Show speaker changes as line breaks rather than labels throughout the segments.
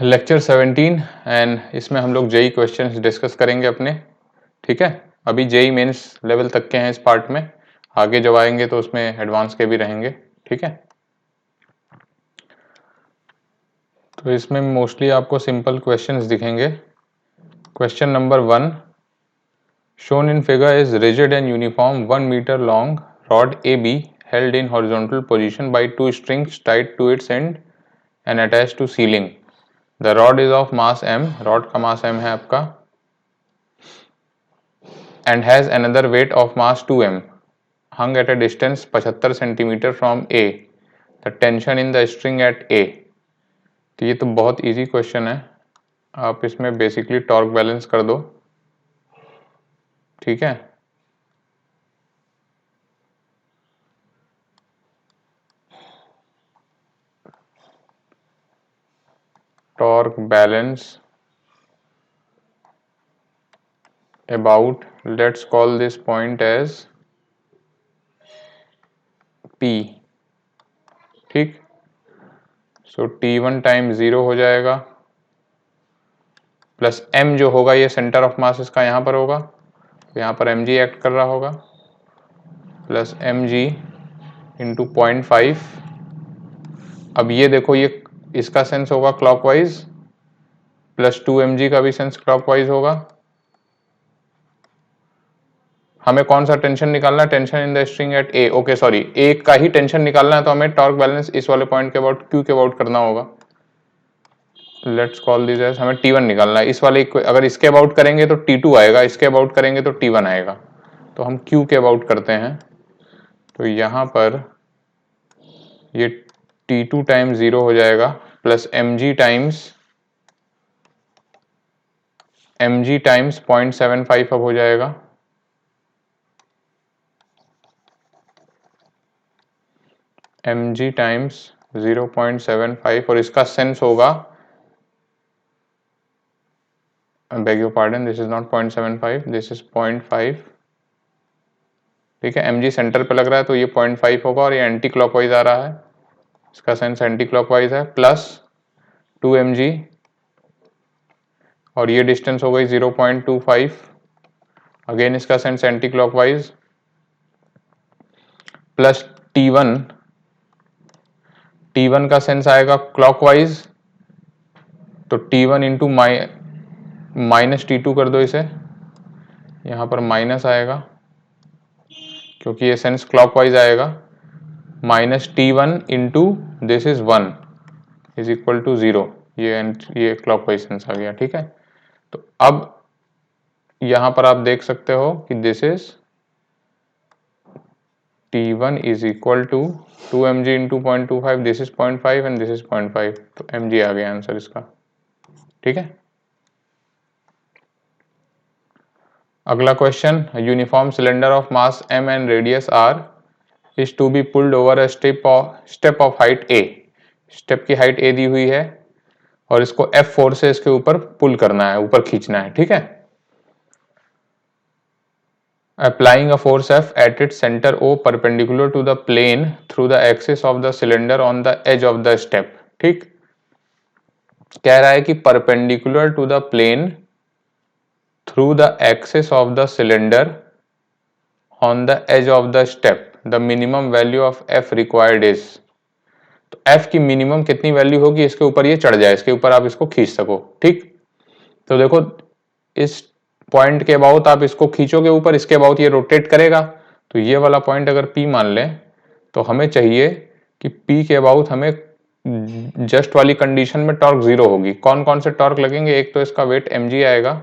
Lecture 17 and इसमें हम लोग जेई क्वेश्चंस डिस्कस करेंगे अपने। ठीक है, अभी जेई मेंस लेवल तक के हैं इस पार्ट में, आगे जब आएंगे तो उसमें एडवांस के भी रहेंगे। ठीक है, तो इसमें मोस्टली आपको सिंपल क्वेश्चंस दिखेंगे। Question number 1, shown in figure is rigid and uniform 1 meter long rod AB held in horizontal position by two strings tied to its end and attached to ceiling. The rod is of mass m, rod का mass m है आपका, and has another weight of mass 2m, hung at a distance 75 centimeter from A. The tension in the string at A. तो ये तो बहुत easy question है, आप इसमें बेसिकली टॉर्क बैलेंस कर दो। ठीक है, torque balance about, let's call this point as P। ठीक, सो T1 टाइम 0 हो जाएगा, प्लस M जो होगा ये सेंटर ऑफ मास इसका यहाँ पर होगा, तो यहाँ पर mg एक्ट कर रहा होगा, प्लस mg इंटू 0.5। अब ये देखो, ये इसका सेंस होगा क्लॉकवाइज, प्लस 2mg का भी सेंस क्लॉकवाइज होगा। हमें कौन सा टेंशन निकालना है? Tension in the string at a. Okay sorry, a का ही टेंशन निकालना है, तो हमें टॉर्क बैलेंस इस वाले पॉइंट के अबाउट क्यू के अबाउट करना होगा। लेट्स कॉल दिस एज, हमें T1 निकालना है। इस वाले अगर इसके अबाउट करेंगे तो T2 आएगा, इसके अबाउट करेंगे तो T1 आएगा, तो हम Q के अबाउट करते हैं। तो यहाँ पर ये T2 टाइम 0 हो जाएगा, प्लस mg टाइम्स 0.75 अब हो जाएगा, mg टाइम्स 0.75, और इसका सेंस होगा, beg your pardon, this is not 0.75, this is 0.5। ठीक है, mg सेंटर पे लग रहा है तो ये 0.5 होगा, और ये एंटी क्लॉकवाइज आ रहा है, इसका सेंस एंटी क्लॉकवाइज है, प्लस 2mg, और ये डिस्टेंस हो गई 0.25, अगेन इसका sense anti clockwise, plus T1 का सेंस आएगा क्लॉकवाइज, तो T1 इंटू माइनस T2 कर दो इसे, यहाँ पर माइनस आएगा क्योंकि ये सेंस क्लॉकवाइज आएगा, minus T1 into this is 1 is equal to 0, ये क्लॉकवाइज सेंस आ गया। ठीक है, तो अब यहाँ पर आप देख सकते हो कि this is T1 is equal to 2mg into 0.25, this is 0.5 and this is 0.5, तो mg आ गया आंसर इसका। ठीक है, अगला question, uniform cylinder of mass m and radius r is to be pulled over a step of height a। Step की height a दी हुई है और इसको F4 से इसके ऊपर पुल करना है, ऊपर खींचना है। ठीक है, applying a force F at its center O perpendicular to the plane through the axis of the cylinder on the edge of the step। ठीक, कह रहा है कि perpendicular to the plane through the axis of the cylinder on the edge of the step the minimum value of F required is। तो F की minimum कितनी value होगी इसके ऊपर ये चढ़ जाए, इसके ऊपर आप इसको खींच सको। ठीक, तो देखो इस पॉइंट के अबाउट आप इसको खींचोगे ऊपर, इसके अबाउट ये रोटेट करेगा, तो ये वाला पॉइंट अगर P मान लें तो हमें चाहिए कि P के अबाउट हमें जस्ट वाली कंडीशन में टॉर्क 0 होगी। कौन कौन से टॉर्क लगेंगे? एक तो इसका वेट mg आएगा,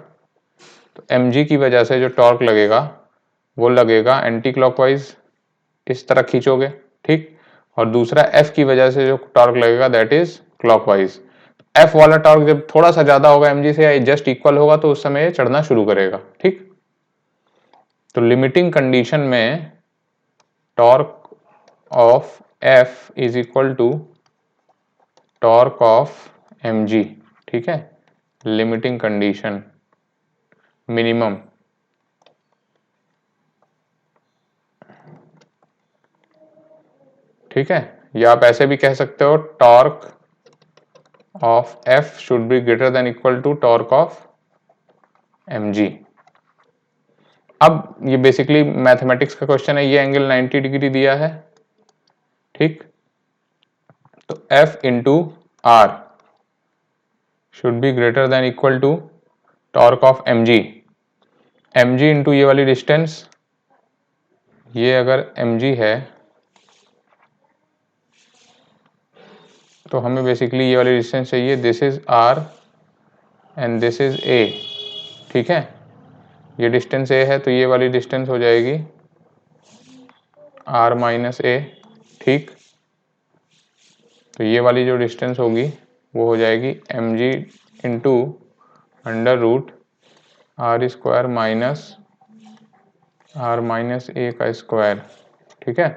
तो mg की वजह से जो टॉर्क लगेगा वो लगेगा एंटी क्लॉकवाइज, इस तरह खींचोगे। ठीक, और दूसरा F की वजह से जो टॉर्क लगेगा दैट इज क्लॉकवाइज। F वाला टॉर्क जब थोड़ा सा ज्यादा होगा mg से या जस्ट इक्वल होगा तो उस समय ये चढ़ना शुरू करेगा। ठीक, तो लिमिटिंग कंडीशन में torque of F is equal to torque of mg। ठीक है, लिमिटिंग कंडीशन मिनिमम, ठीक है, या आप ऐसे भी कह सकते हो torque of F should be greater than equal to torque of mg। अब ये बेसिकली मैथमेटिक्स का क्वेश्चन है, ये एंगल 90 डिग्री दिया है, ठीक, तो F into R should be greater than equal to torque of mg। mg into ये वाली डिस्टेंस, ये अगर mg है तो हमें बेसिकली ये वाली डिस्टेंस चाहिए, this is r and this is a, ठीक है, ये डिस्टेंस a है तो ये वाली डिस्टेंस हो जाएगी r माइनस a, ठीक, तो ये वाली जो डिस्टेंस होगी वो हो जाएगी mg into under root are square minus r minus a का स्क्वायर, ठीक है।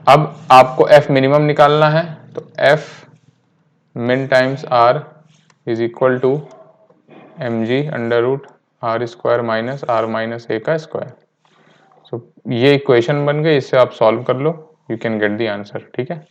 अब आपको F मिनिमम निकालना है, तो F min times R is equal to mg under root are square minus r minus a का स्क्वायर। सो ये इक्वेशन बन गई, इससे आप सॉल्व कर लो, you can get the answer, ठीक है।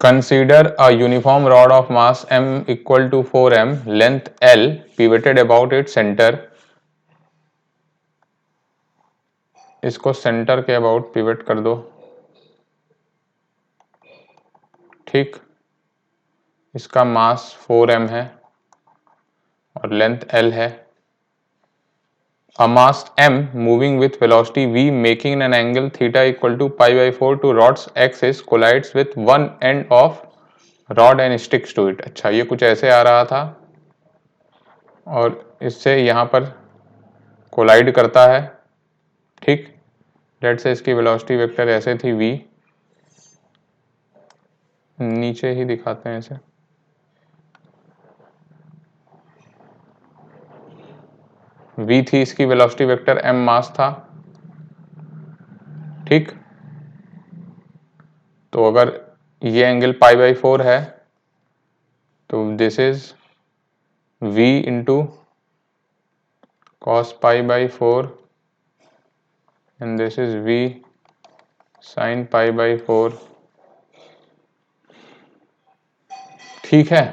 Consider a uniform rod of mass m equal to 4m, length L, pivoted about its center। इसको सेंटर के अबाउट पिवट कर दो, ठीक, इसका मास 4m है और लेंथ L है। A mass m moving with velocity v making an angle theta equal to pi by 4 to rod's axis collides with one end of rod and sticks to it। अच्छा, ये कुछ ऐसे आ रहा था और इससे यहाँ पर कोलाइड करता है, ठीक, लेट्स से इसकी वेलोसिटी वेक्टर ऐसे थी v, नीचे ही दिखाते हैं इसे, v थी इसकी वेलोसिटी वेक्टर, m मास था, ठीक, तो अगर ये एंगल पाई बाई 4 है तो this is v into cos pi by 4 and this is v sin pi by 4, ठीक है।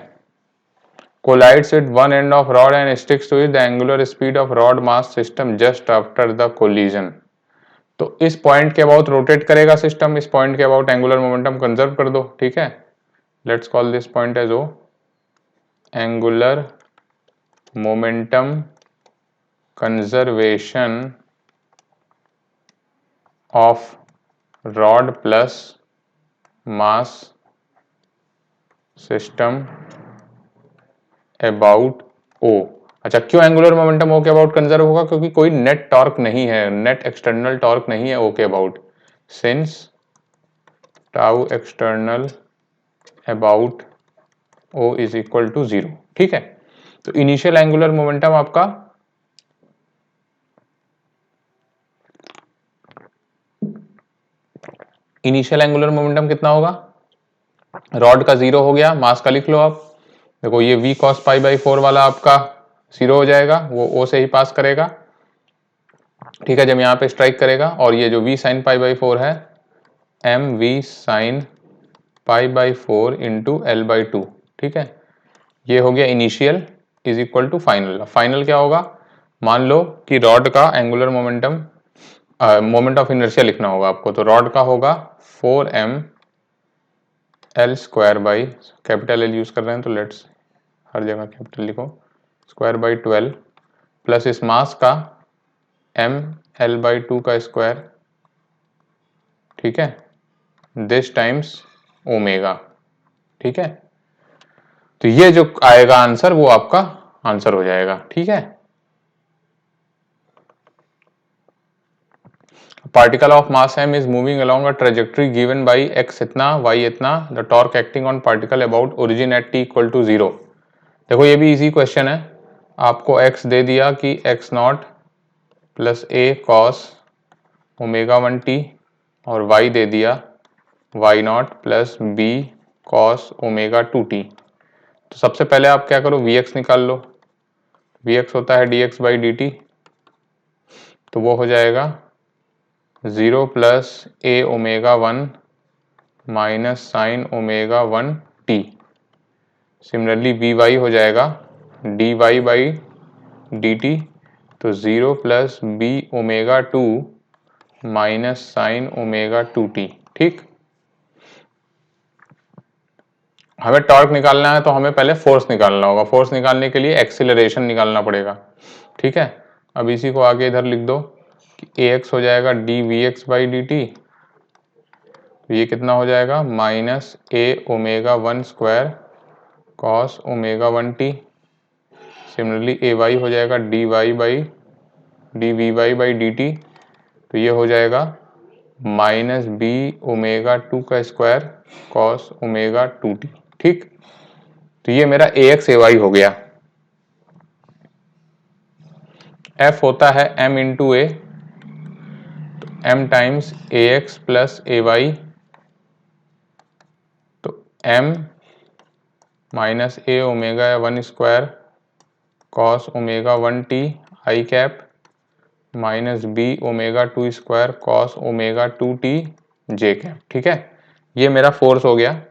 collides with one end of rod and sticks to it, the angular speed of rod mass system just after the collision। तो इस point के about rotate करेगा system, इस point के about angular momentum conserve कर दो, ठीक है। Let's call this point as O angular momentum conservation of rod plus mass system about O. अच्छा, क्यों एंगुलर मोमेंटम ओ के अबाउट कंजर्व होगा? क्योंकि कोई नेट टॉर्क नहीं है, नेट एक्सटर्नल टॉर्क नहीं है ओ के about, since tau external about O is equal to 0, ठीक है। तो इनिशियल एंगुलर मोमेंटम आपका इनिशियल एंगुलर मोमेंटम कितना होगा? रॉड का 0 हो गया, मास का लिख लो आप, देखो ये v cos पाई बाई 4 वाला आपका 0 हो जाएगा, वो o से ही पास करेगा, ठीक है, जब यहाँ पे स्ट्राइक करेगा, और ये जो v sin पाई बाई 4 है m v sin pi by 4 into L by 2, ठीक है, ये हो गया initial is equal to final. Final क्या होगा? मान लो कि रॉड का angular momentum moment of inertia लिखना होगा आपको, तो रॉड का होगा 4m L square by, capital L use कर रहे हैं तो लेट्स हर जगह कैपिटल लिखो, स्क्वायर बाई 12 प्लस इस मास का m l बाई 2 का स्क्वायर, ठीक है, दिस टाइम्स ओमेगा, ठीक है। तो ये जो आएगा आंसर वो आपका आंसर हो जाएगा, ठीक है। Particle of mass m is moving along a trajectory given by x इतना y इतना, the torque acting on particle about origin at t equal to 0। देखो ये भी इजी क्वेश्चन है, आपको x दे दिया कि x naught plus a cos omega 1t और y दे दिया y naught plus b cos omega 2t। तो सबसे पहले आप क्या करो, Vx निकाल लो। Vx होता है dx बाई dt, तो वो हो जाएगा 0 plus a omega 1 minus sine omega 1t। Similarly Vy हो जाएगा dy बाई dt, तो 0 plus b omega 2 minus sine omega 2t। ठीक, हमें टॉर्क निकालना है तो हमें पहले फोर्स निकालना होगा। फोर्स निकालने के लिए एक्सीलरेशन निकालना पड़ेगा। ठीक है, अब इसी को आगे इधर लिख दो कि ax हो जाएगा d v x by d t, तो ये कितना हो जाएगा minus a omega 1 square cos omega 1t। Similarly a y हो जाएगा d y by d v y by d t, तो ये हो जाएगा माइनस बी ओमेगा 2 का स्क्वायर कॉस ओमेगा 2t। ठीक, तो ये मेरा ए एक्स ए वाई हो गया। एफ होता है m इंटू ए, तो m times a x plus a y, तो m minus a omega 1 square cos omega 1t i cap minus B omega 2 square cos omega 2t j cap. ठीक है, ये मेरा फोर्स हो गया।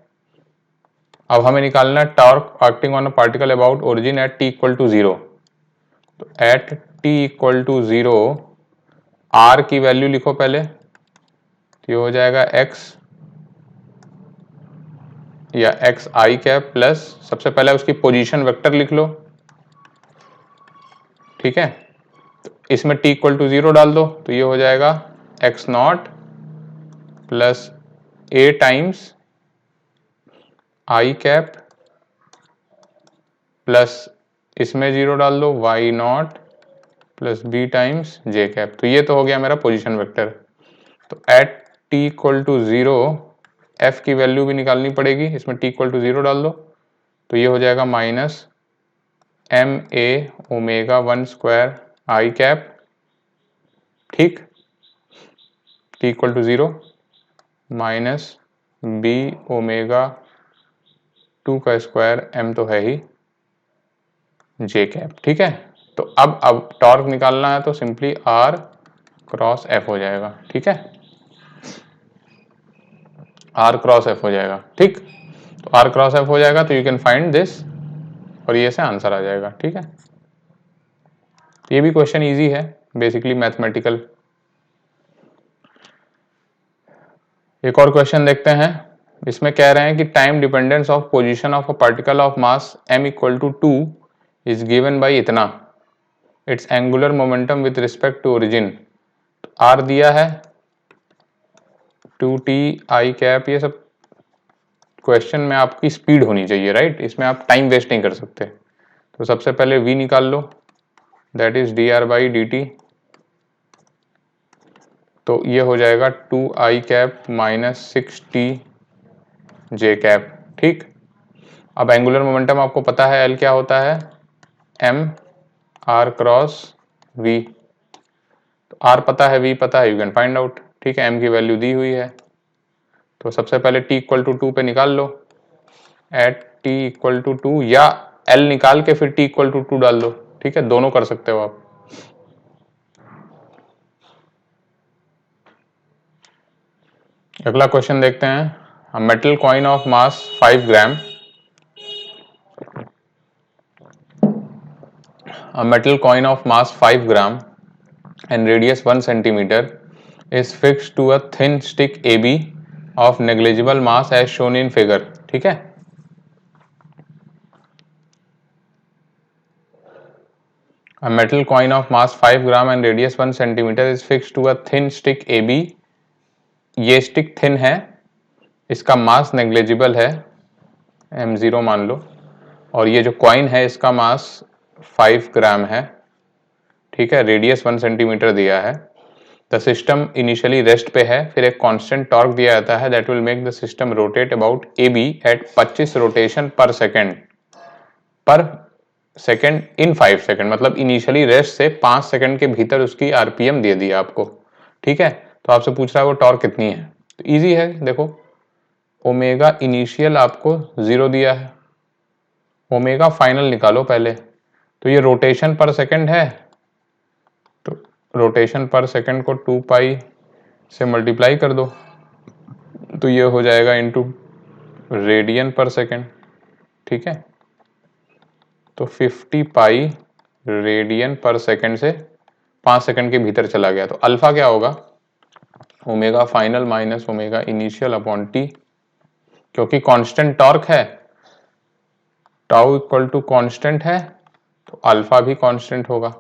अब हमें निकालना है torque acting on a particle about origin at t equal to 0। तो at t equal to 0 r की वैल्यू लिखो पहले, तो ये हो जाएगा x या एक्स आई कैप प्लस, सबसे पहले उसकी पोजीशन वेक्टर लिख लो। ठीक है, तो इसमें t इक्वल टू 0 डाल दो, तो ये हो जाएगा x naught plus a times i cap plus इसमें 0 डाल दो y naught plus b times j cap. तो ये तो हो गया मेरा पोजीशन वेक्टर। तो at t equal to 0 f की वैल्यू भी निकालनी पड़ेगी, इसमें t इक्वल टू 0 डाल दो, तो ये हो जाएगा minus M A omega 1 square i cap. ठीक, t equal to 0 minus B omega 2 का स्क्वायर, m तो है ही जे कैप। ठीक है, तो अब टॉर्क निकालना है तो सिंपली आर क्रॉस एफ हो जाएगा। ठीक है, आर क्रॉस एफ हो जाएगा। ठीक, तो आर क्रॉस एफ हो जाएगा तो यू कैन फाइंड दिस, और ये से आंसर आ जाएगा। ठीक है, ये भी क्वेश्चन इजी है, बेसिकली मैथमेटिकल। एक और क्वेश्चन देखते हैं। इसमें कह रहे हैं कि time dependence of position of a particle of mass m equal to 2 is given by इतना, its angular momentum with respect to origin. R दिया है 2t आई कैप, ये सब क्वेश्चन में आपकी स्पीड होनी चाहिए, राइट, इसमें आप टाइम वेस्ट नहीं कर सकते। तो सबसे पहले v निकाल लो, that is d r by d t, तो ये हो जाएगा 2 i cap minus 6t j cap. ठीक, अब एंगुलर मोमेंटम आपको पता है L क्या होता है, m r क्रॉस v, तो r पता है, v पता है, यू कैन फाइंड आउट। ठीक है, m की वैल्यू दी हुई है, तो सबसे पहले t इक्वल टू 2 पे निकाल लो, एट t इक्वल टू 2, या L निकाल के फिर t इक्वल टू 2 डाल दो। ठीक है, दोनों कर सकते हो आप। अगला क्वेश्चन देखते हैं। A metal coin of mass 5 gram, a metal coin of mass 5 gram and radius 1 centimeter is fixed to a thin stick AB of negligible mass as shown in figure। ठीक है, a metal coin of mass 5 gram and radius 1 centimeter is fixed to a thin stick AB। ये stick thin है, इसका मास negligible है, m0 मान लो, और ये जो कॉइन है इसका मास 5 ग्राम है। ठीक है, रेडियस 1 सेंटीमीटर दिया है। द सिस्टम इनिशियली रेस्ट पे है, फिर एक कांस्टेंट टॉर्क दिया जाता है that will make the system rotate about A B at 25 rotation per second in 5 second, मतलब इनिशियली रेस्ट से 5 सेकेंड के भीतर उसकी आरपीएम दे दी आपको। ठीक है, तो आपसे पूछ रहा है वो टॉर्क कितनी है, तो ईजी है, देखो ओमेगा इनिशियल आपको 0 दिया है, ओमेगा फाइनल निकालो पहले। तो ये रोटेशन पर सेकंड है, तो रोटेशन पर सेकंड को 2 पाई से मल्टीप्लाई कर दो, तो ये हो जाएगा इनटू रेडियन पर सेकंड। ठीक है, तो 50 पाई रेडियन पर सेकंड से 5 सेकंड के भीतर चला गया। तो अल्फा क्या होगा, omega final minus omega initial upon T, क्योंकि कांस्टेंट टॉर्क है, टाउ इक्वल टू कांस्टेंट है, तो अल्फा भी कांस्टेंट होगा।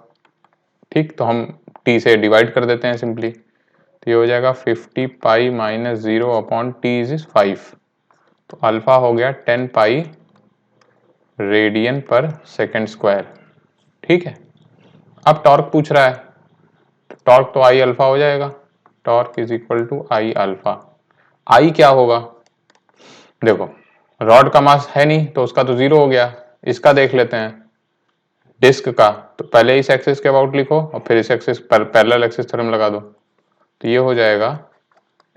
ठीक, तो हम टी से डिवाइड कर देते हैं सिंपली, तो ये हो जाएगा 50 pi minus 0 upon T is 5, तो अल्फा हो गया 10 पाई रेडियन पर सेकेंड स्क्वायर। ठीक है, अब टॉर्क पूछ रहा है, तो टॉर्क तो आई अल्फा हो जाएगा, torque is equal to I alpha. I क्या होगा, देखो रॉड का मास है नहीं तो उसका तो 0 हो गया, इसका देख लेते हैं डिस्क का, तो पहले इस एक्सिस के अबाउट लिखो और फिर इस एक्सिस पर पैरेलल एक्सिस थ्योरम लगा दो, तो ये हो जाएगा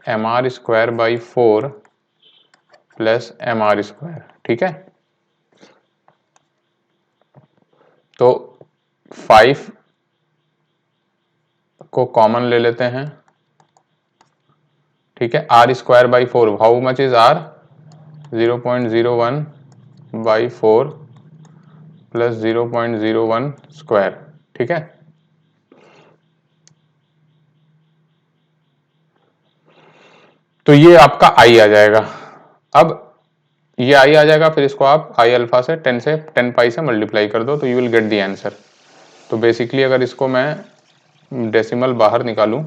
mr square by 4 plus mr square. ठीक है, तो 5 को कॉमन ले लेते हैं। ठीक है, R square by 4, how much is R, 0.01 by 4 plus 0.01 square. ठीक है, तो ये आपका आई आ जाएगा। अब ये आई आ जाएगा, फिर इसको आप आई अल्फा से 10 पाई से मल्टीप्लाई कर दो, तो you will get the answer. तो बेसिकली अगर इसको मैं डेसिमल बाहर निकालूं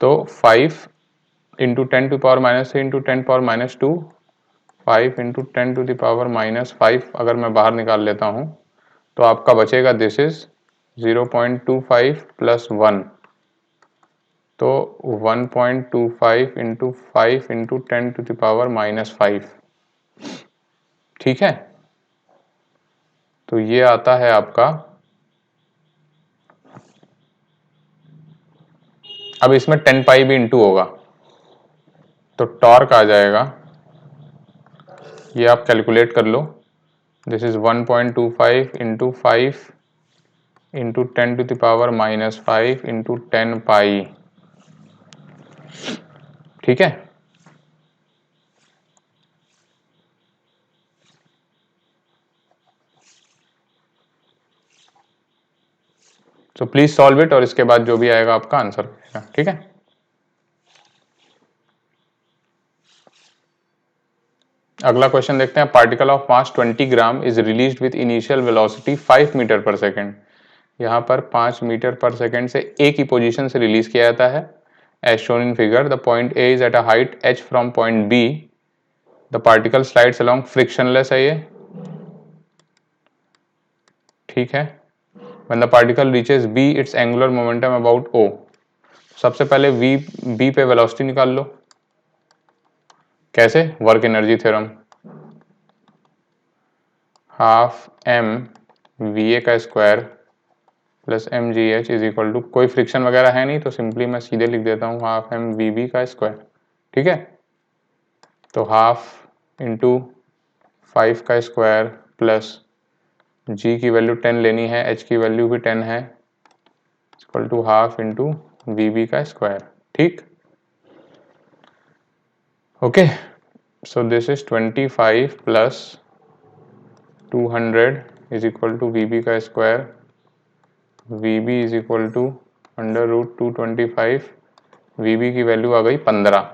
तो 5 into 10 to power minus 3 into 10 power minus 2, 5 into 10 to the power minus 5 अगर मैं बाहर निकाल लेता हूं तो आपका बचेगा दिस इज 0.25 प्लस 1, तो 1.25 into 5 into 10 to the power minus 5। ठीक है, तो ये आता है आपका, अब इसमें 10 पाई भी इंटू होगा तो टॉर्क आ जाएगा, ये आप कैलकुलेट कर लो, this is 1.25 into 5 into 10 to the power minus 5 into 10 pi. ठीक है, तो प्लीज सॉल्व इट और इसके बाद जो भी आएगा आपका आंसर आएगा। ठीक है, अगला क्वेश्चन देखते हैं। Particle of mass 20 gram is released with initial velocity 5 metre per second. यहाँ पर 5 मीटर पर सेकेंड से ए की पोजीशन से रिलीज किया जाता है, as shown in figure. The point A is at a height h from point B, the particle slides along, frictionless है ये। ठीक है, when the particle reaches b its angular momentum about o। सबसे पहले b पे velocity निकाल लो, कैसे, work energy theorem, half m va का square plus M G H is equal to, कोई फ्रिक्शन वगैरह है नहीं तो सिंपली मैं सीधे लिख देता हूँ हाफ m vb का स्क्वायर। ठीक है, तो हाफ इंटू 5 का स्क्वायर प्लस g की वैल्यू 10 लेनी है, h की वैल्यू भी 10 है, equal to half into VB का स्क्वायर। ठीक, okay, so this is 25 plus 200 is equal to VB का square, VB is equal to under root 225, VB की वैल्यू आ गई 15।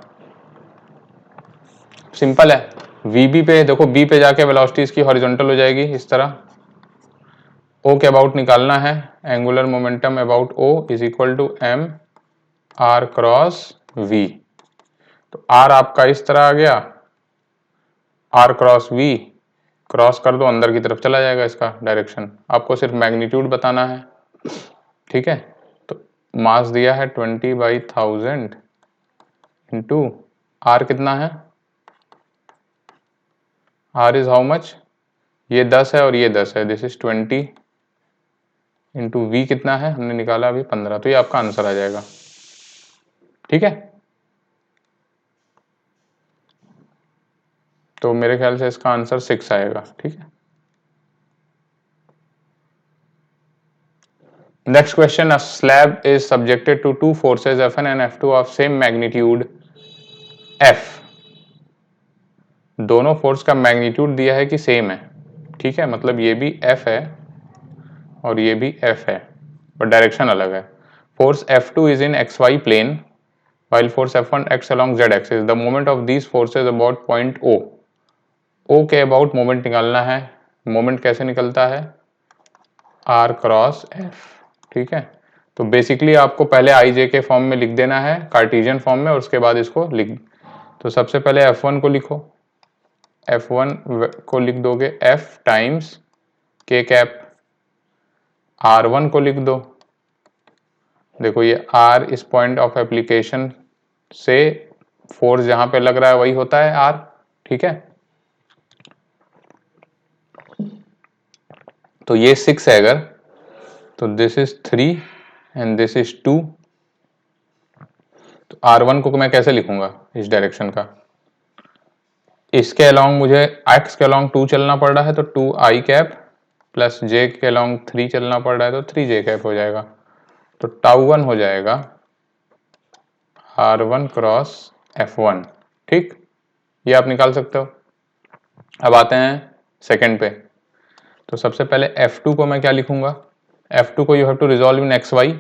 सिंपल है, वीबी पे देखो, बी पे जाके वेलोसिटी इसकी हॉरिजॉन्टल हो जाएगी इस तरह, ओ के अबाउट निकालना है, angular momentum about O is equal to M R cross V. तो आर आपका इस तरह आ गया, आर क्रॉस वी, क्रॉस कर दो अंदर की तरफ चला जाएगा इसका डायरेक्शन, आपको सिर्फ मैग्नीट्यूड बताना है। ठीक है, तो मास दिया है 20/1000 इंटू आर कितना है, आर इज हाउ मच, ये 10 है और ये 10 है, दिस इज 20 इंटू वी कितना है, हमने निकाला अभी 15, तो ये आपका आंसर आ जाएगा। ठीक है, तो मेरे ख्याल से इसका आंसर 6 आएगा। ठीक है, next question, a slab is subjected to two forces F1 and F2 of same magnitude F। दोनों फोर्स का मैग्नीट्यूड दिया है कि सेम है। ठीक है, मतलब ये भी F है और ये भी F है, पर डायरेक्शन अलग है। Force F2 is in XY plane while force F1 acts along Z axis. The moment of these forces about point O. O के अबाउट मोमेंट निकालना है। मोमेंट कैसे निकलता है? R cross F। ठीक है, तो बेसिकली आपको पहले आई जे के फॉर्म में लिख देना है, कार्टेशियन फॉर्म में, और उसके बाद इसको लिख। तो सबसे पहले F1 को लिखो, F1 को लिख दोगे F टाइम्स के कैप, R1 को लिख दो, देखो ये R इस पॉइंट ऑफ एप्लीकेशन से फोर्स जहां पे लग रहा है वही होता है R। ठीक है, तो ये 6 है अगर, तो this is 3 and this is 2। तो R1 को मैं कैसे लिखूंगा इस डायरेक्शन का? इसके अलोंग मुझे x के अलोंग 2 चलना पड़ रहा है, तो 2i कैप प्लस j के अलोंग 3 चलना पड़ रहा है, तो 3j कैप हो जाएगा। तो τ1 हो जाएगा R1 क्रॉस F1। ठीक, ये आप निकाल सकते हो। अब आते हैं सेकंड पे। तो सबसे पहले F2 को मैं क्या लिखूंगा? F2 को you have to resolve in XY।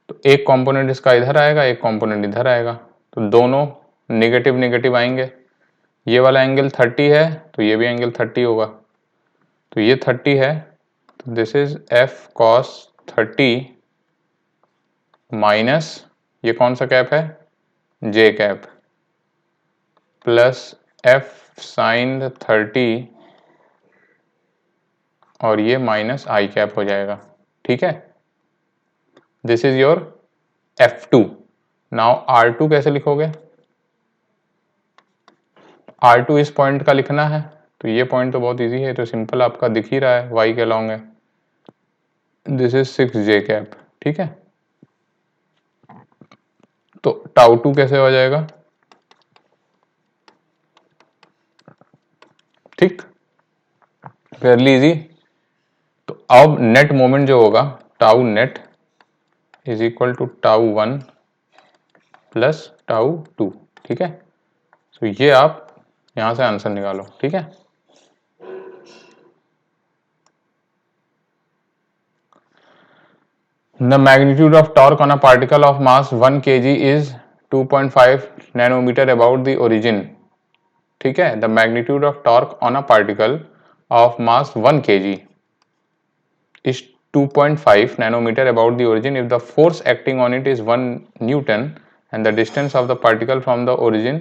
तो एक कंपोनेंट इसका इधर आएगा, एक कंपोनेंट इधर आएगा, तो दोनों नेगेटिव नेगेटिव आएंगे। ये वाला एंगल 30 है, तो ये भी एंगल 30 होगा। तो ये 30 है, तो this is F cos 30 minus ये कौन सा कैप है? J cap, plus F sin 30 और ये माइनस I कैप हो जाएगा। ठीक है, this is your F2। Now R2 कैसे लिखोगे? R2 इस पॉइंट का लिखना है, तो ये पॉइंट तो बहुत इजी है, तो सिंपल आपका दिख ही रहा है, y के अलोंग है। This is 6j cap. ठीक है, तो τ2 कैसे हो जाएगा? ठीक, फेयरली इजी। तो अब नेट मोमेंट जो होगा tau net is equal to τ1 plus τ2। ठीक है, तो ये आप यहां से आंसर निकालो। ठीक है, the magnitude of torque on a particle of mass 1 kg is 2.5 nanometre about the origin. ठीक है, the magnitude of torque on a particle of mass 1 kg is 2.5 nanometer about the origin if the force acting on it is 1 Newton and the distance of the particle from the origin,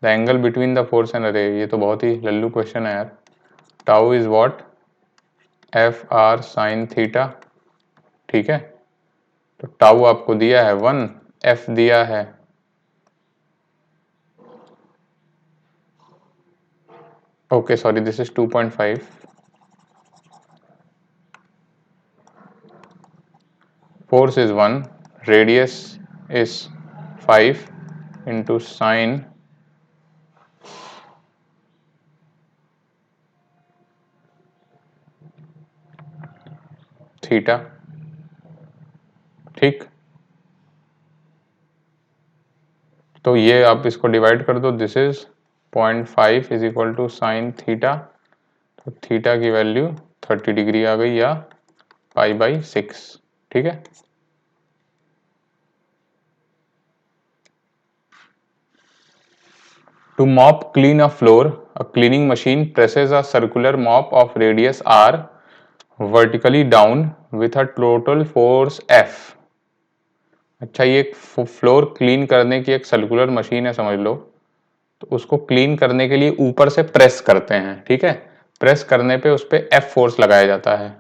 the angle between the force and ray। ये तो बहुत ही Lallu question है यार। Tau is what? F R sine theta. ठीक है, तो tau आपको दिया है 1, एफ दिया है okay sorry this is 2.5, force is 1, radius is 5 into sine theta. ठीक, तो ये आप इसको डिवाइड कर दो, this is 0.5 is equal to sine theta, तो थीटा की वैल्यू 30 डिग्री आ गई, या π/6। ठीक है, to mop clean a floor, a cleaning machine presses a circular mop of radius r vertically down with a total force F। अच्छा, ये floor clean करने की एक सर्कुलर मशीन है समझ लो। तो उसको क्लीन करने के लिए ऊपर से प्रेस करते हैं। ठीक है, प्रेस करने पे उस पे F फोर्स लगाया जाता है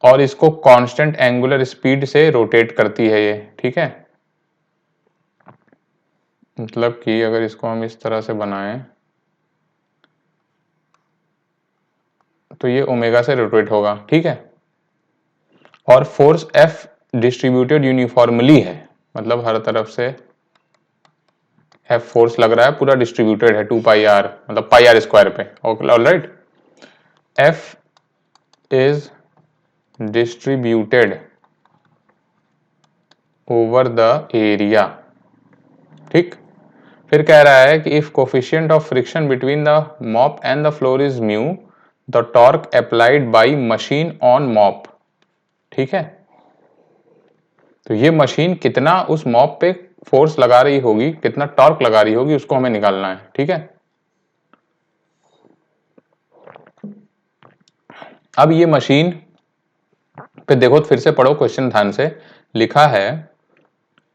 और इसको कांस्टेंट एंगुलर स्पीड से रोटेट करती है ये। ठीक है, मतलब कि अगर इसको हम इस तरह से बनाएं तो ये ओमेगा से रोटेट होगा। ठीक है, और फोर्स F डिस्ट्रीब्यूटेड यूनिफॉर्मली है, मतलब हर तरफ से F फोर्स लग रहा है, पूरा डिस्ट्रीब्यूटेड है 2 पाई आर, मतलब पाई आर स्क्वायर पे। Alright, F is distributed over the area. ठीक, फिर कह रहा है कि if coefficient of friction between the mop and the floor is mu, the torque applied by machine on mop. ठीक है, तो ये मशीन कितना उस मॉप पे फोर्स लगा रही होगी, कितना टॉर्क लगा रही होगी, उसको हमें निकालना है। ठीक है, अब ये मशीन पे देखो, फिर से पढ़ो क्वेश्चन ध्यान से। लिखा है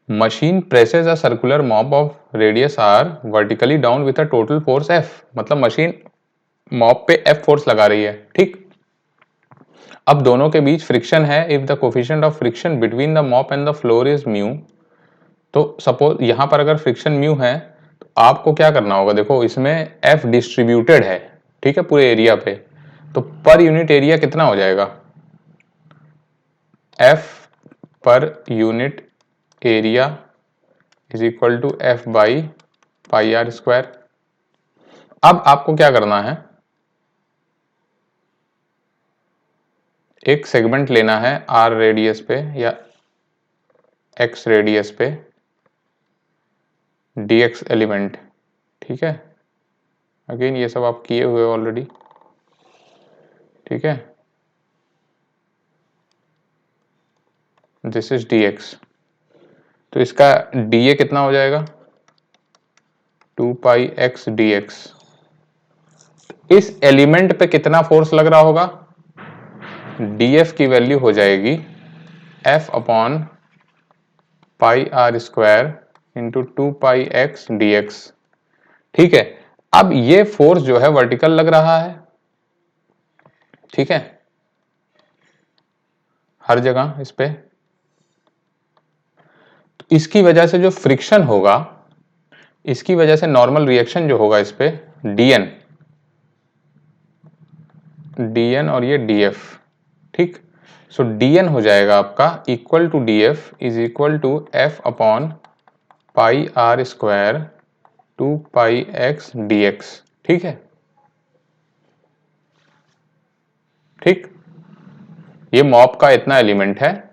machine presses a circular mop of radius R vertically down with a total force F. मतलब मशीन मॉप पे एफ फोर्स लगा रही है। ठीक, अब दोनों के बीच फ्रिक्शन है। If the coefficient of friction between the mop and the floor is mu, तो सपोज यहां पर अगर फ्रिक्शन म्यू है तो आपको क्या करना होगा, देखो इसमें एफ डिस्ट्रीब्यूटेड है, ठीक है, पूरे एरिया पे, तो पर यूनिट एरिया कितना हो जाएगा, एफ पर unit area is equal to F by pi are square. अब आपको क्या करना है, एक सेगमेंट लेना है आर रेडियस पे या एक्स रेडियस पे, dx एलिमेंट। ठीक है, अगेन ये सब आप किए हुए ऑलरेडी। ठीक है, दिस इज dx, तो इसका dA कितना हो जाएगा, 2 पाई एक्स dx। इस एलिमेंट पे कितना फोर्स लग रहा होगा, df की वैल्यू हो जाएगी f upon pi are square into 2 pi x dx। ठीक है, अब ये फोर्स जो है वर्टिकल लग रहा है। ठीक है, हर जगह इस पे, तो इसकी वजह से जो फ्रिक्शन होगा, इसकी वजह से नॉर्मल रिएक्शन जो होगा इस पे dn और ये df। ठीक, सो dn हो जाएगा आपका equal to df is equal to f upon pi are square 2 pi x dx। ठीक है, ठीक, ये मॉप का इतना एलिमेंट है,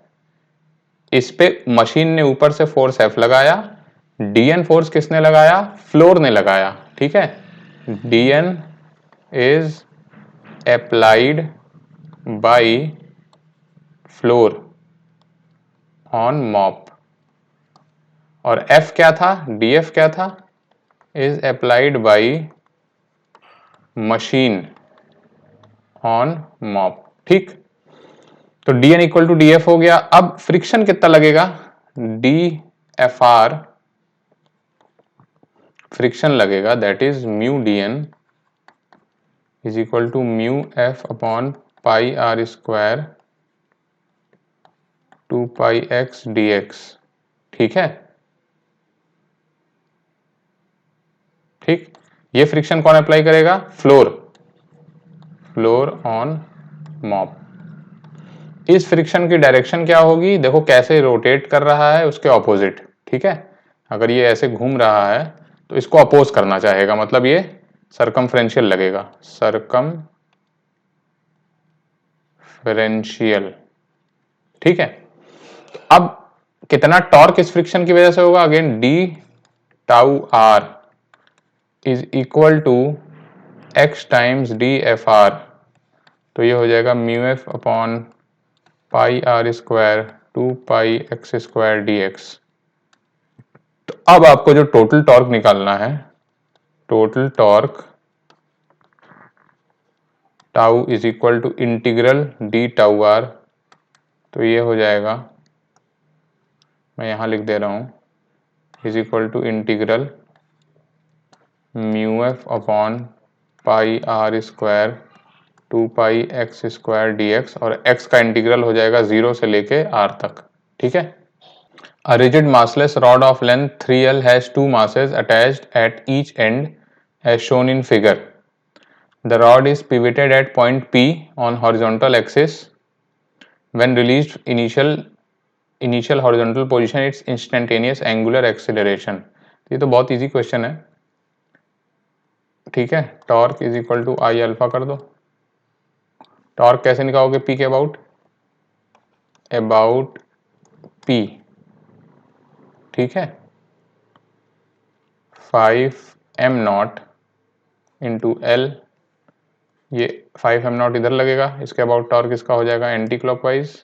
इस पे मशीन ने ऊपर से फोर्स F लगाया, dn फोर्स किसने लगाया, फ्लोर ने लगाया। ठीक है, dn is applied by floor on mop, और F क्या था, df क्या था, is applied by machine on mop. ठीक, तो dn इक्वल टू df हो गया। अब फ्रिक्शन कितना लगेगा, dfr फ्रिक्शन लगेगा, that is mu dn is equal to mu f upon pi are square 2 pi x dx। ठीक है, ठीक, ये फ्रिक्शन कौन अप्लाई करेगा, फ्लोर ऑन मॉप। इस फ्रिक्शन की डायरेक्शन क्या होगी, देखो कैसे रोटेट कर रहा है उसके ऑपोजिट। ठीक है, अगर ये ऐसे घूम रहा है तो इसको अपोज करना चाहेगा, मतलब ये सरकमफ्रेंशियल लगेगा, सरकमफ्रेंशियल। ठीक है, अब कितना टॉर्क इस फ्रिक्शन की वजह से होगा, again d tau r is equal to x times d f r, तो ये हो जाएगा mu f upon pi are square 2 pi x square d x. तो अब आपको जो टोटल टॉर्क निकालना है, total torque tau is equal to integral d tau r, तो ये हो जाएगा, मैं यहां लिख दे रहा हूं, is equal to integral mu f upon pi are square 2 pi x square d x, और x का इंटीग्रल हो जाएगा 0 से लेके r तक। ठीक है, A rigid massless rod of length 3L has two masses attached at each end as shown in figure. The rod is pivoted at point P on horizontal axis. When released initial horizontal position, its instantaneous angular acceleration. ये तो बहुत easy question है, ठीक है। Torque is equal to I alpha कर दो। Torque कैसे निकालोगे, पी के अबाउट पी, ठीक है। 5m0 इंटू एल, ये 5m0 इधर लगेगा, इसके अबाउट टॉर्क इसका हो जाएगा anti clockwise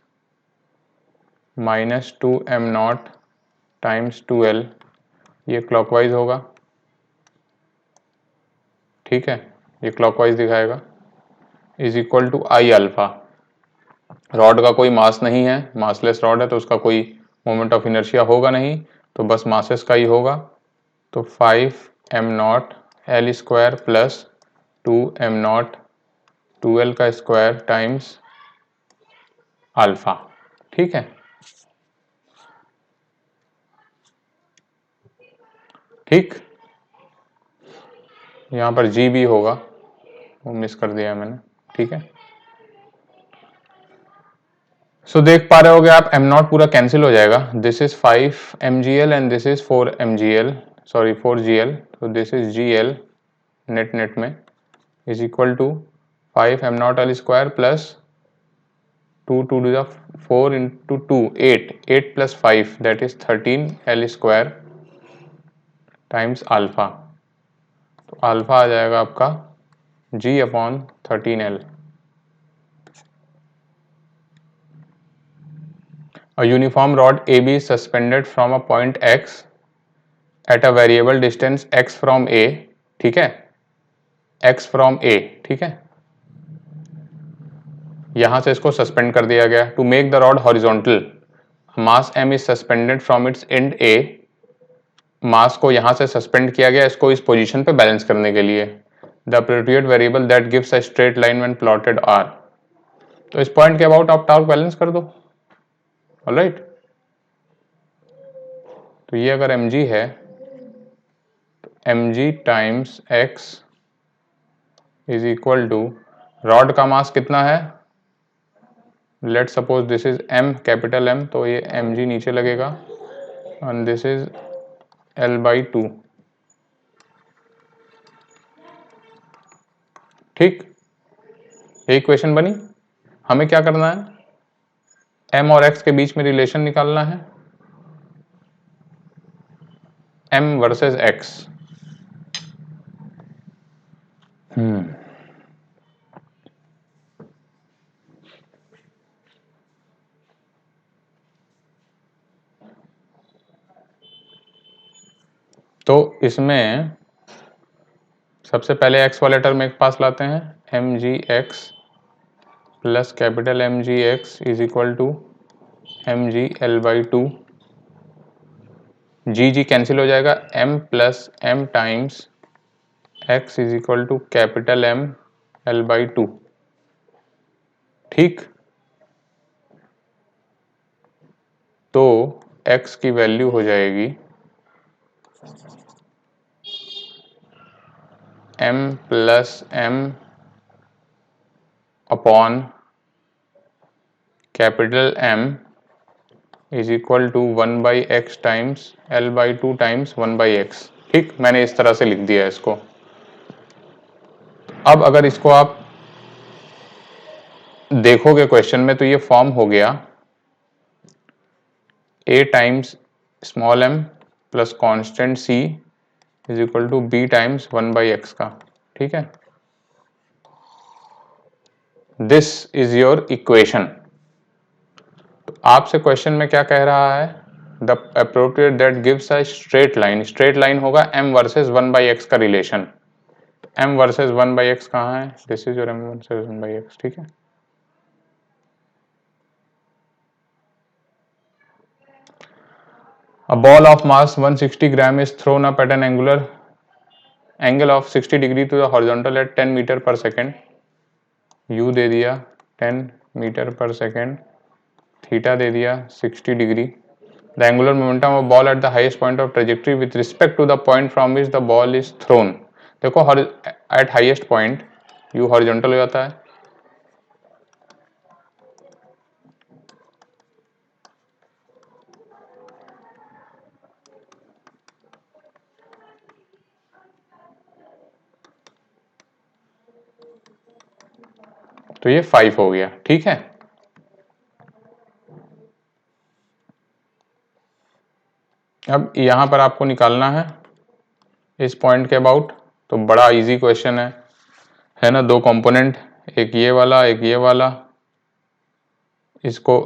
-2m0 times 2l, ये क्लॉकवाइज होगा, ठीक है, ये क्लॉकवाइज दिखाएगा, is equal to I alpha. Rod का कोई मास नहीं है, मासलेस रॉड है, तो उसका कोई मोमेंट ऑफ इनर्शिया होगा नहीं, तो बस मासेस का ही होगा। तो 5m0 L square plus 2m0 2l का स्क्वायर टाइम्स अल्फा, ठीक है। ठीक, यहाँ पर जी भी होगा, वो मिस कर दिया मैंने, ठीक है। सो देख पा रहे होगे आप, m0 पूरा कैंसिल हो जाएगा, this is 5mgl and this is 4mgl, sorry 4gl, तो this is gl net net में is equal to 5m0 l square plus 2 to the 4 into 2 8 plus 5 that is 13 l square times alpha, तो alpha आ जाएगा आपका g upon 13l। A uniform rod AB is suspended from a point X at a variable distance x from A, ठीक है, x from A, ठीक है। यहां से इसको सस्पेंड कर दिया गया। To make the rod horizontal, mass m is suspended from its end A, mass को यहां से सस्पेंड किया गया इसको इस पोजीशन पे बैलेंस करने के लिए। The appropriate variable that gives a straight line when plotted are, तो इस पॉइंट के अबाउट आप टॉर्क बैलेंस कर दो, ऑलराइट। तो ये अगर mg है, तो mg times x is equal to, rod का मास कितना है, let suppose this is m, capital M, तो ये mg नीचे लगेगा एंड दिस इज l/2, ठीक। एक क्वेश्चन बनी, हमें क्या करना है, m और x के बीच में रिलेशन निकालना है, m वर्सेस x। तो इसमें सबसे पहले x वाले टर्म एक पास लाते हैं, mgx plus capital mgx is equal to mg l/2, g cancel हो जाएगा, m plus m times x is equal to capital M l/2, ठीक। तो x की वैल्यू हो जाएगी m plus m upon capital M is equal to 1/x times l/2 times 1/x, ठीक। मैंने इस तरह से लिख दिया है इसको। अब अगर इसको आप देखोगे क्वेश्चन में, तो ये फॉर्म हो गया a times small m plus constant c is equal to b times 1/x का, ठीक है। This is your equation. तो आपसे क्वेश्चन में क्या कह रहा है, the appropriate that gives a straight line, straight line होगा m वर्सेस 1/x का रिलेशन, m वर्सेस 1/x कहाँ है, this is your m versus 1/x, ठीक है। A ball of mass 160 gram is thrown up at an angle of 60 degree to the horizontal at 10 metre per second, u दे दिया 10 metre per second, theta दे दिया 60 degree. The angular momentum of ball at the highest point of trajectory with respect to the point from which the ball is thrown, देखो at highest point u horizontal हो जाता है, तो ये 5 हो गया। ठीक है, अब यहां पर आपको निकालना है इस पॉइंट के अबाउट। तो बड़ा इजी क्वेश्चन है ना, दो कंपोनेंट, एक ये वाला एक ये वाला, इसको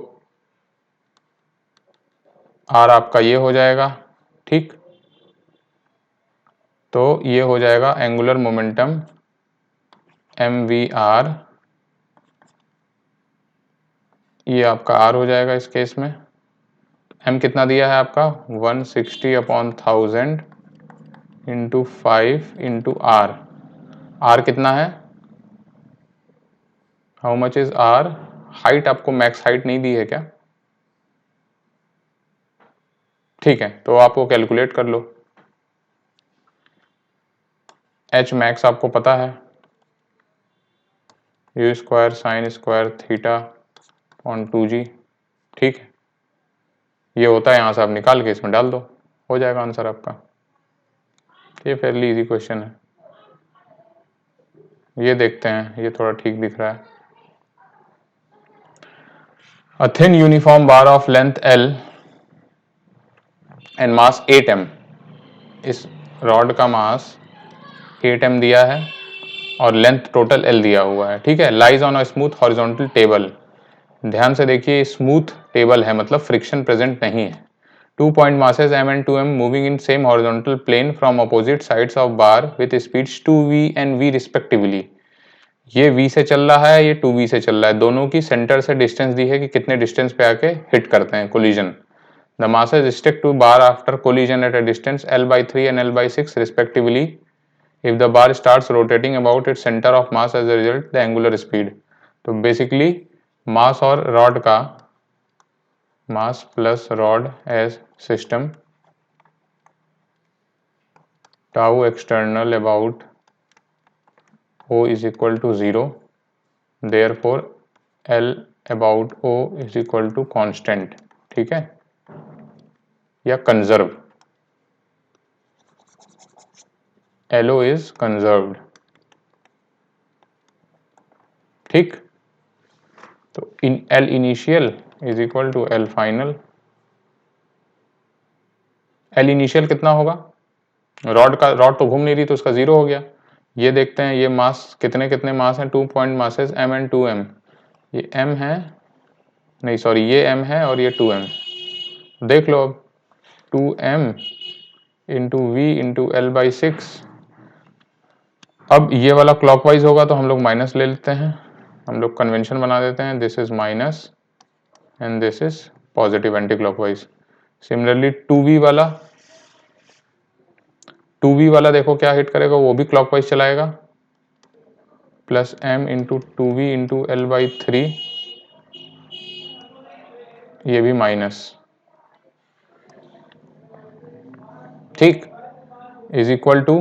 आर आपका ये हो जाएगा। ठीक, तो ये हो जाएगा angular momentum m we r, ये आपका आर हो जाएगा इस केस में। एम कितना दिया है आपका 160/1000 इंटू 5 इंटू आर। आर कितना है, how much is r. Height आपको मैक्स हाइट नहीं दी है क्या, ठीक है, तो आप वो कैलकुलेट कर लो। एच मैक्स आपको पता है, you square sine square theta on 2g। ठीक है, ये होता है, यहाँ से आप निकाल के इसमें डाल दो, हो जाएगा आंसर आपका। ये फेयरली इजी क्वेश्चन है। ये देखते हैं, ये थोड़ा ठीक दिख रहा है। A thin uniform bar of length L and mass 8m, इस रॉड का मास 8m दिया है और लेंथ टोटल L दिया हुआ है। ठीक है, lies on a smooth horizontal table. ध्यान से देखिए, स्मूथ टेबल है मतलब फ्रिक्शन प्रेजेंट नहीं है। 2 point masses m and 2m moving in same horizontal plane from opposite sides of bar with speeds 2v and v respectively। ये v से चल रहा है, ये 2v से चल रहा है, दोनों की सेंटर से डिस्टेंस दी है कि कितने डिस्टेंस पे आके हिट करते हैं, collision. The masses stick to bar after collision at a distance L/3 and L/6 respectively if the bar starts rotating about its center of mass as a result the angular speed। तो basically mass और rod का, mass plus rod as system, tau external about O is equal to 0, therefore L about O is equal to constant। ठीक है, या conserve, LO is conserved। ठीक, तो L initial is equal to L final. L initial कितना होगा, rod तो घूम नहीं रही तो उसका 0 हो गया। ये देखते हैं, ये मास कितने कितने मास हैं, 2 point masses m and 2m। ये m है, नहीं सॉरी, ये m है और ये 2m। देख लो अब, 2m into we into L/6। अब ये वाला क्लॉकवाइज होगा तो हम लोग माइनस ले लेते हैं, हम लोग कन्वेंशन बना देते हैं, this is minus and this is positive anti clockwise. Similarly 2v वाला देखो क्या हिट करेगा, वो भी क्लॉकवाइज चलाएगा, plus m into 2v into L/3, ये भी माइनस। ठीक, इज इक्वल टू,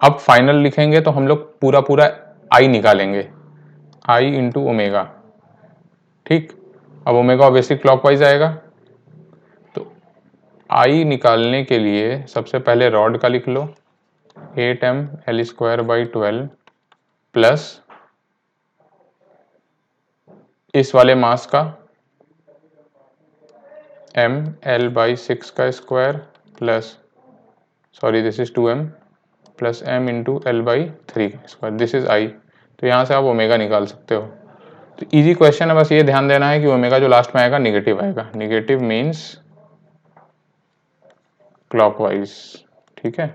अब फाइनल लिखेंगे तो हम लोग पूरा पूरा आई निकालेंगे, आई इंटू ओमेगा। ठीक, अब ओमेगा ऑब्वियसली क्लॉकवाइज आएगा, तो आई निकालने के लिए सबसे पहले रॉड का लिख लो, 8m L²/12 प्लस इस वाले मास का m L/6 का square plus, sorry this is 2m plus m into L/3 का स्क्वायर, दिस इज आई। तो यहाँ से आप ओमेगा निकाल सकते हो। तो इजी क्वेश्चन है, बस ये ध्यान देना है कि ओमेगा जो लास्ट में आएगा निगेटिव आएगा, निगेटिव मीन्स क्लॉकवाइज। ठीक है,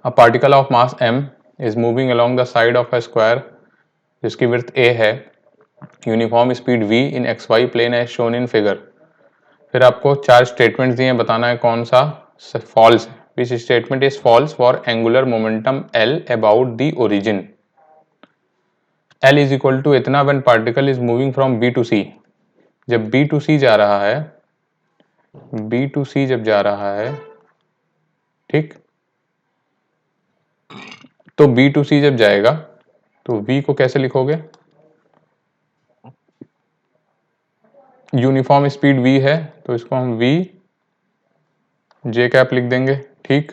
a particle of mass m is moving along the side of a square जिसकी विड्थ a है, uniform speed v in xy plane as shown in figure. फिर आपको 4 स्टेटमेंट्स दिए, बताना है कौन सा फॉल्स है। Which statement is false for angular momentum L about the origin. L is equal to इतना when particle is moving from B to C। जब B टू C जा रहा है, B टू C जब जा रहा है, ठीक, तो B टू C जब जाएगा तो V को कैसे लिखोगे, यूनिफॉर्म स्पीड V है तो इसको हम V J कैप लिख देंगे। ठीक।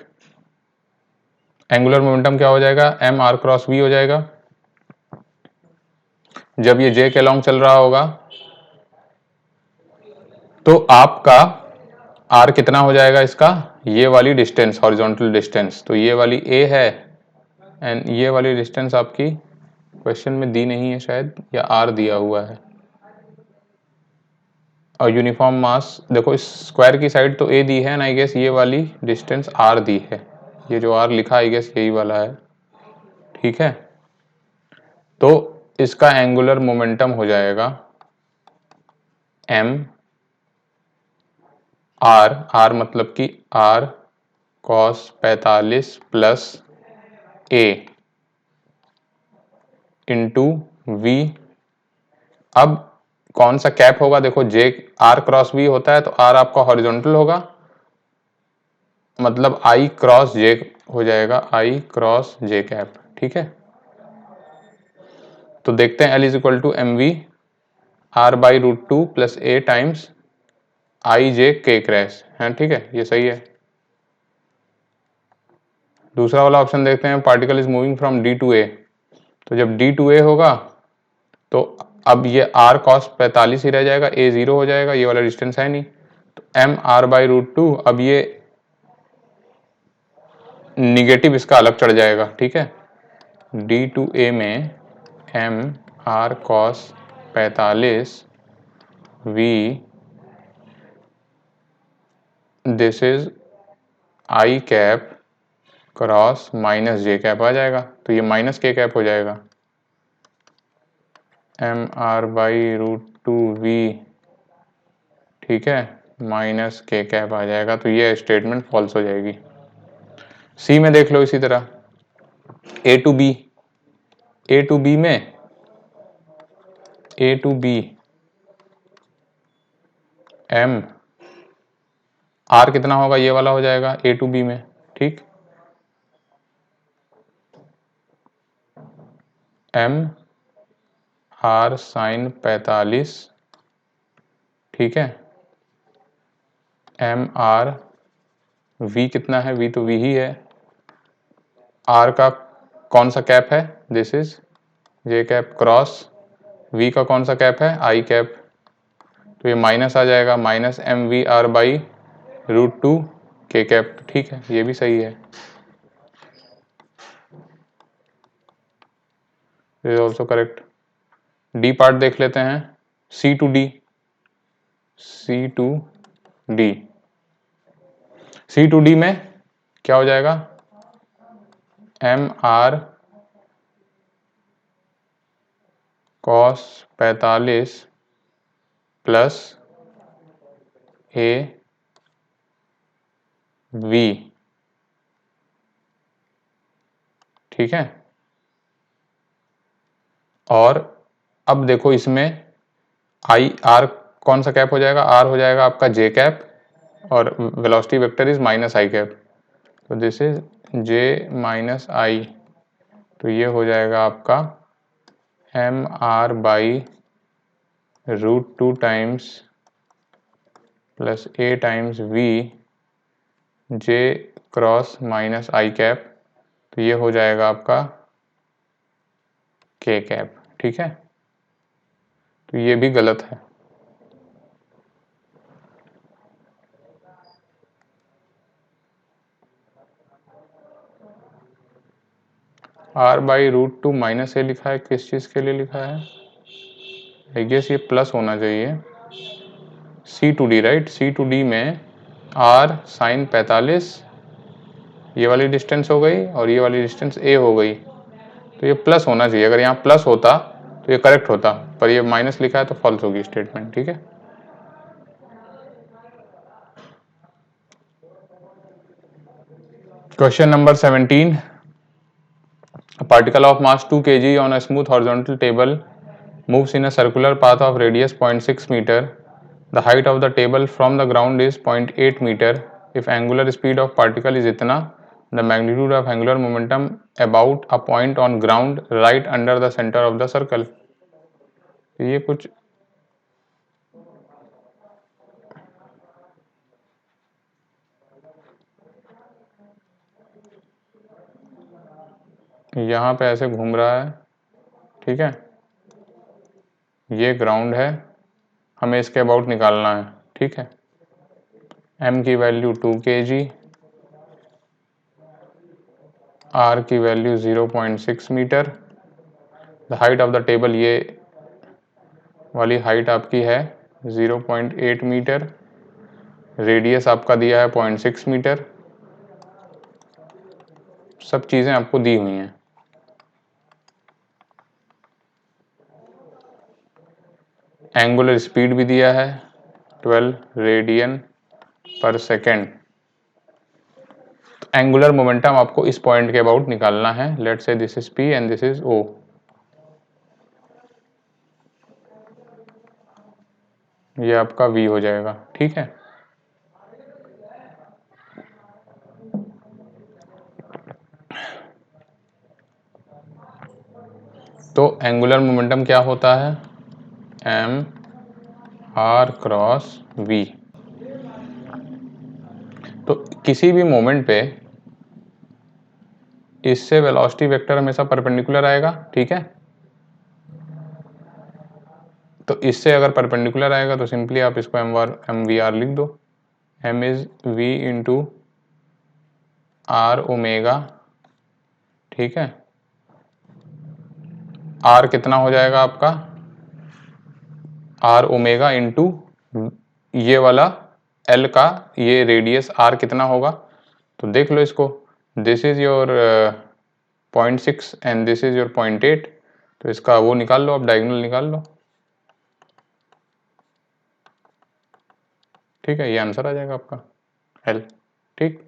एंगुलर मोमेंटम क्या हो जाएगा, एम आर क्रॉस वी हो जाएगा। जब ये जे के अलॉन्ग चल रहा होगा तो आपका आर कितना हो जाएगा इसका, ये वाली डिस्टेंस, हॉरिजॉन्टल डिस्टेंस, तो ये वाली ए है एंड ये वाली डिस्टेंस आपकी क्वेश्चन में दी नहीं है शायद, या आर दिया हुआ है। और यूनिफॉर्म मास देखो, इस स्क्वायर की साइड तो ए दी है ना, आई गेस ये वाली डिस्टेंस आर दी है, ये जो आर लिखा आई गेस यही वाला है। ठीक है, तो इसका एंगुलर मोमेंटम हो जाएगा एम आर, आर मतलब कि r cos 45 plus a into v. अब कौन सा कैप होगा, देखो जे आर क्रॉस वी होता है तो आर आपका हॉरिजॉन्टल होगा, मतलब आई क्रॉस जे हो जाएगा, आई क्रॉस जे कैप। ठीक है, तो देखते हैं L is equal to M we R by root two plus A times I J K cross है। ठीक है, ये सही है। दूसरा वाला ऑप्शन देखते हैं, particle is moving from D to A, तो जब डी टू ए होगा तो अब ये आर कॉस 45 ही रह जाएगा, ए जीरो हो जाएगा, ये वाला डिस्टेंस है नहीं, तो m are by root two, अब ये निगेटिव इसका अलग चढ़ जाएगा। ठीक है, डी टू ए में M R cos 45 V, this is I cap cross minus J cap आ जाएगा, तो ये माइनस के कैप हो जाएगा, M are by root two V, ठीक है, माइनस के कैप आ जाएगा, तो ये स्टेटमेंट फॉल्स हो जाएगी। सी में देख लो इसी तरह, A to B, A to B में A to B M R कितना होगा, ये वाला हो जाएगा ए टू बी में। ठीक, एम आर साइन 45, ठीक है, एम आर वी कितना है, वी तो वी ही है, आर का कौन सा कैप है, this is j cap cross v का कौन सा कैप है, आई कैप, तो ये माइनस आ जाएगा, minus M we R by root two K cap. ठीक है, ये भी सही है, is also correct. D part देख लेते हैं, C to D, C to D, C to D में क्या हो जाएगा, M R cos 45 plus A V, ठीक है, और अब देखो इसमें आई आर कौन सा कैप हो जाएगा, आर हो जाएगा आपका जे कैप, और velocity vector is minus i cap, तो this is j minus i, तो ये हो जाएगा आपका m are by root two times plus A times v j cross minus i cap, तो ये हो जाएगा आपका के कैप। ठीक है, तो ये भी गलत है। R by root two minus A लिखा है, किस चीज के लिए लिखा है, आई गेस ये प्लस होना चाहिए, C to D right, C to D में आर साइन 45, ये वाली डिस्टेंस हो गई और ये वाली डिस्टेंस ए हो गई, तो ये प्लस होना चाहिए, अगर यहाँ प्लस होता तो ये करेक्ट होता, पर ये माइनस लिखा है तो फॉल्स होगी स्टेटमेंट। ठीक है, question number 17, a particle of mass 2 kg on a smooth horizontal table moves in a circular path of radius 0.6 meter. The height of the table from the ground is 0.8 meter. If angular speed of particle is itna, the magnitude of angular momentum about a point on ground right under the center of the circle. ये कुछ यहाँ पे ऐसे घूम रहा है, ठीक है, ये ग्राउंड है, हमें इसके अबाउट निकालना है, ठीक है। m की वैल्यू 2 kg, r की value 0.6 metre, the height of the table, ये वाली हाइट आपकी है 0.8 मीटर, रेडियस आपका दिया है 0.6 मीटर, सब चीज़ें आपको दी हुई हैं। एंगुलर स्पीड भी दिया है 12 रेडियन पर सेकेंड। एंगुलर मोमेंटम आपको इस पॉइंट के अबाउट निकालना है। Let's say this is P and this is O। ये आपका V हो जाएगा, ठीक है। तो एंगुलर मोमेंटम क्या होता है, m r क्रॉस v। तो किसी भी मोमेंट पे इससे वेलोसिटी वेक्टर हमेशा परपेंडिकुलर आएगा, ठीक है। तो इससे अगर परपेंडिकुलर आएगा तो सिंपली आप इसको एम वी आर लिख दो। m is v into r omega, ठीक है। r कितना हो जाएगा आपका, r ओमेगा इंटू ये वाला l का ये रेडियस r कितना होगा, तो देख लो इसको, this is your 0.6 and this is your 0.8, तो इसका वो निकाल लो, आप डायगोनल निकाल लो, ठीक है। ये आंसर आ जाएगा आपका L, ठीक।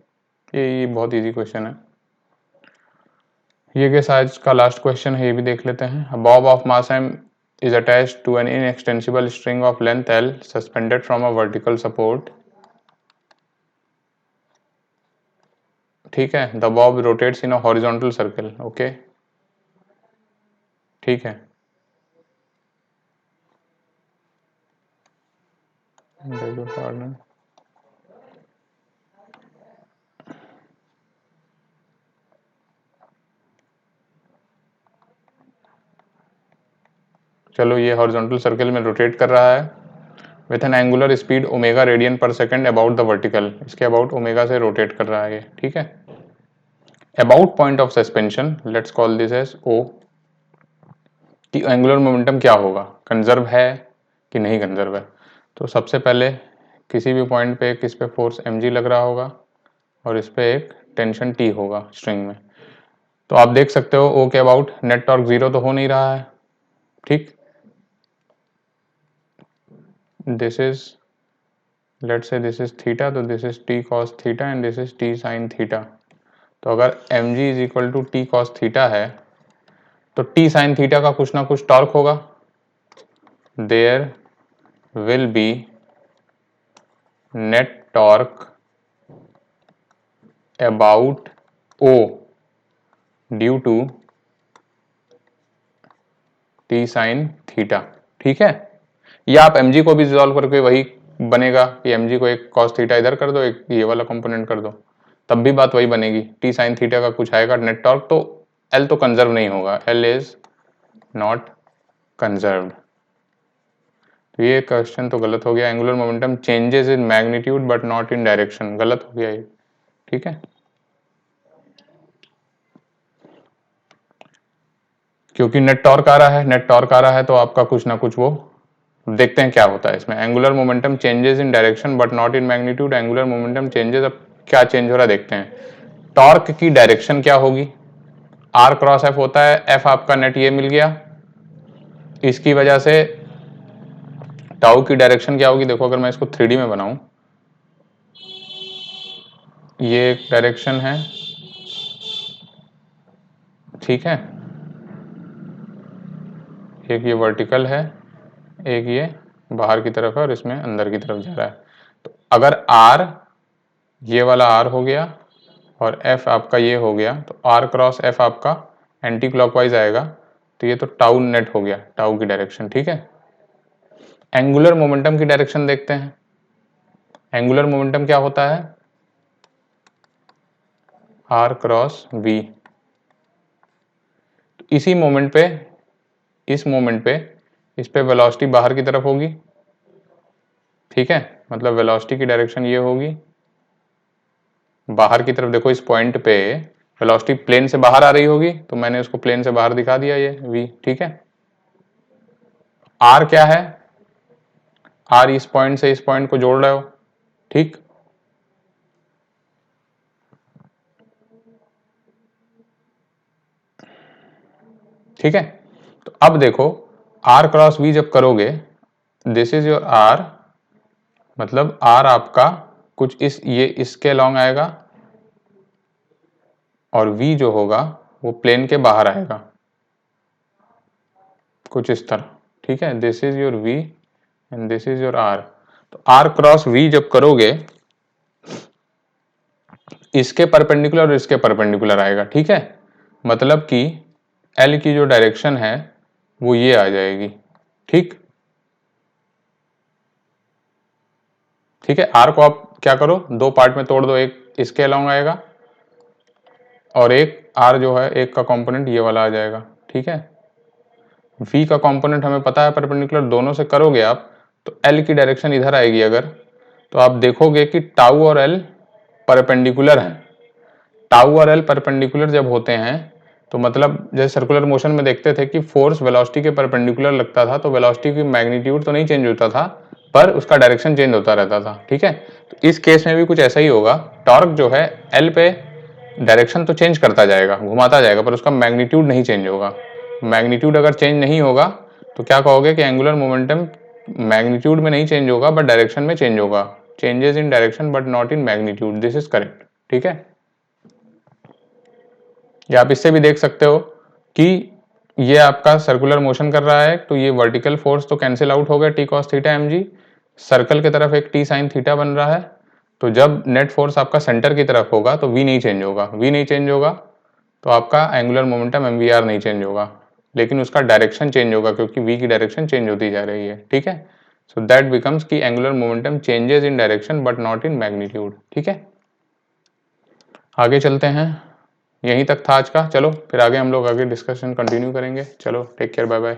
ये बहुत इजी क्वेश्चन है। ये के साइज का लास्ट क्वेश्चन है, ये भी देख लेते हैं। Bob of mass m is attached to an inextensible string of length L suspended from a vertical support, ठीक है। The Bob rotates in a horizontal circle, okay, ठीक है। चलो, ये हॉरिजॉन्टल सर्कल में रोटेट कर रहा है with an angular speed omega radian पर सेकंड अबाउट द वर्टिकल, इसके अबाउट ओमेगा से रोटेट कर रहा है ये, ठीक है। About point of suspension, let's call this as O, कि एंगुलर मोमेंटम क्या होगा, कंजर्व है कि नहीं कंजर्व है। तो सबसे पहले किसी भी पॉइंट पे किस पे फोर्स mg लग रहा होगा और इस पे एक टेंशन T होगा स्ट्रिंग में। तो आप देख सकते हो O के अबाउट नेट टॉर्क 0 तो हो नहीं रहा है, ठीक। This is, let's say this is theta, तो this is T cos theta and this is T sin theta. तो अगर mg is equal to T cos theta है तो T sin थीटा का कुछ ना कुछ टॉर्क होगा, there will be net torque about O due to T sin theta, ठीक है। या आप mg को भी रिजॉल्व करके वही बनेगा कि mg को एक cos थीटा इधर कर दो, एक ये वाला कंपोनेंट कर दो, तब भी बात वही बनेगी। T sin थीटा का कुछ आएगा नेट टॉर्क, तो L तो कंजर्व नहीं होगा, L इज नॉट कंजर्व्ड। तो ये क्वेश्चन तो गलत हो गया। Angular momentum changes in magnitude but not in direction, गलत हो गया ये, ठीक है। क्योंकि नेट टॉर्क आ रहा है, नेट टॉर्क आ रहा है तो आपका कुछ ना कुछ वो देखते हैं क्या होता है इसमें। Angular momentum changes in direction but not in magnitude, angular momentum changes, अब क्या चेंज हो रहा है देखते हैं। टॉर्क की डायरेक्शन क्या होगी, आर क्रॉस एफ होता है, एफ आपका नेट ये मिल गया, इसकी वजह से टाउ की डायरेक्शन क्या होगी, देखो अगर मैं इसको 3D में बनाऊं, ये एक डायरेक्शन है, ठीक है, एक ये वर्टिकल है, एक ये बाहर की तरफ है और इसमें अंदर की तरफ जा रहा है। तो अगर R ये वाला R हो गया और F आपका ये हो गया, तो R क्रॉस F आपका एंटी क्लॉकवाइज आएगा, तो ये तो टाउ नेट हो गया, टाउ की डायरेक्शन, ठीक है। एंगुलर मोमेंटम की डायरेक्शन देखते हैं। एंगुलर मोमेंटम क्या होता है, R क्रॉस V, इसी मोमेंट पे, इस मोमेंट पे इस पे वेलोसिटी बाहर की तरफ होगी, ठीक है, मतलब वेलोसिटी की डायरेक्शन ये होगी बाहर की तरफ। देखो इस पॉइंट पे वेलोसिटी प्लेन से बाहर आ रही होगी, तो मैंने उसको प्लेन से बाहर दिखा दिया ये v, ठीक है। r क्या है, r इस पॉइंट से इस पॉइंट को जोड़ रहे हो, ठीक। ठीक है, तो अब देखो r क्रॉस v जब करोगे, दिस इज योर r, मतलब r आपका कुछ ये इसके अलोंग आएगा और v जो होगा वो प्लेन के बाहर आएगा कुछ इस तरह, ठीक है। This is your v and this is your r। तो r क्रॉस v जब करोगे इसके परपेंडिकुलर और इसके परपेंडिकुलर आएगा, ठीक है। मतलब कि L की जो डायरेक्शन है वो ये आ जाएगी, ठीक। ठीक है, R को आप क्या करो, दो पार्ट में तोड़ दो, एक इसके अलोंग आएगा और एक R जो है एक का कंपोनेंट ये वाला आ जाएगा, ठीक है। V का कंपोनेंट हमें पता है परपेंडिकुलर, दोनों से करोगे आप तो L की डायरेक्शन इधर आएगी अगर, तो आप देखोगे कि टाउ और L परपेंडिकुलर हैं। टाउ और L परपेंडिकुलर जब होते हैं तो मतलब जैसे सर्कुलर मोशन में देखते थे कि फोर्स वेलोसिटी के परपेंडिकुलर लगता था, तो वेलोसिटी की मैग्नीट्यूड तो नहीं चेंज होता था पर उसका डायरेक्शन चेंज होता रहता था, ठीक है। तो इस केस में भी कुछ ऐसा ही होगा, टॉर्क जो है L पे डायरेक्शन तो चेंज करता जाएगा, घुमाता जाएगा, पर उसका मैग्नीट्यूड नहीं चेंज होगा। मैग्नीट्यूड अगर चेंज नहीं होगा तो क्या कहोगे कि एंगुलर मोमेंटम मैग्नीट्यूड में नहीं चेंज होगा बट डायरेक्शन में चेंज होगा, changes in direction but not in magnitude, this is correct, ठीक है। या आप इससे भी देख सकते हो कि ये आपका सर्कुलर मोशन कर रहा है, तो ये वर्टिकल फोर्स तो कैंसिल आउट हो गया T cos theta m g, circle की तरफ एक टी साइन थीटा बन रहा है, तो जब नेट फोर्स आपका सेंटर की तरफ होगा तो वी नहीं चेंज होगा, वी नहीं चेंज होगा तो आपका angular momentum m we r नहीं चेंज होगा, लेकिन उसका डायरेक्शन चेंज होगा क्योंकि वी की डायरेक्शन चेंज होती जा रही है, ठीक है। सो दैट बिकम्स की angular momentum changes in direction but not in magnitude, ठीक है। आगे चलते हैं, यहीं तक था आज का, चलो फिर आगे हम लोग आगे डिस्कशन कंटिन्यू करेंगे। चलो टेक केयर, बाय बाय।